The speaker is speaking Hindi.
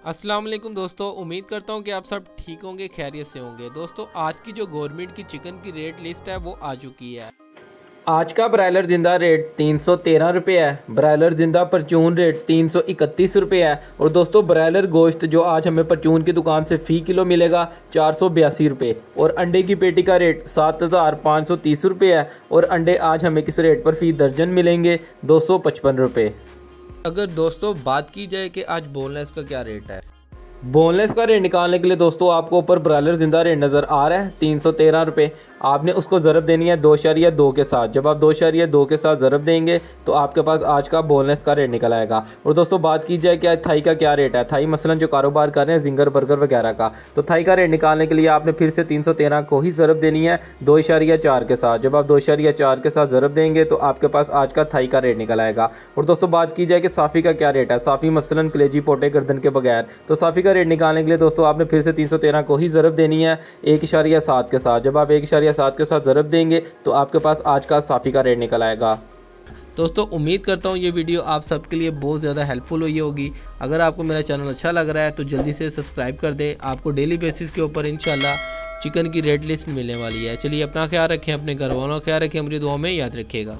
अस्सलाम वालेकुम दोस्तों, उम्मीद करता हूँ कि आप सब ठीक होंगे, खैरियत से होंगे। दोस्तों आज की जो गवर्नमेंट की चिकन की रेट लिस्ट है वो आ चुकी है। आज का ब्रायलर जिंदा रेट 313 रुपये है। ब्रायलर जिंदा परचून रेट 331 रुपये है। और दोस्तों ब्रायलर गोश्त जो आज हमें परचून की दुकान से फ़ी किलो मिलेगा 482 रुपये। और अंडे की पेटी का रेट 7530 रुपये है। और अंडे आज हमें किस रेट पर फ़ी दर्जन मिलेंगे 255 रुपये। अगर दोस्तों बात की जाए कि आज बोनलेस का क्या रेट है, बोनलेस का रेट निकालने के लिए दोस्तों आपको ऊपर ब्रायलर जिंदा रेट नज़र आ रहा है 313 रुपये। आपने उसको ज़रब देनी है 2.2 के साथ। जब आप 2.2 के साथ ज़रब देंगे तो आपके पास आज का बोनलेस का रेट निकल आएगा। और दोस्तों बात की जाए कि थाई का क्या रेट है, थाई मसलन जो कारोबार कर रहे हैं जिंगर बर्गर वगैरह का, तो थाई का रेट निकालने के लिए आपने फिर से 313 को ही ज़रब देनी है 2.4 के साथ। जब आप 2.4 के साथ ज़रब देंगे तो आपके पास आज का थाई का रेट निकल आएगा। और दोस्तों बात की जाए कि साफ़ी का क्या रेट है, साफ़ी मसलन कलेजी पोटे गर्दन के बगैर, तो साफ़ी का रेट निकालने के लिए दोस्तों आपने फिर से 313 को ही ज़रब देनी है 1.7 के साथ। जब आप 1.7 के साथ ज़रब देंगे तो आपके पास आज का साफ़ी का रेट निकल आएगा। दोस्तों उम्मीद करता हूँ ये वीडियो आप सबके लिए बहुत ज़्यादा हेल्पफुल हुई होगी। अगर आपको मेरा चैनल अच्छा लग रहा है तो जल्दी से सब्सक्राइब कर दें। आपको डेली बेसिस के ऊपर इंशाल्लाह चिकन की रेट लिस्ट मिलने वाली है। चलिए अपना ख्याल रखें, अपने घर वालों का ख्याल रखें, मुझे दुआ में याद रखिएगा।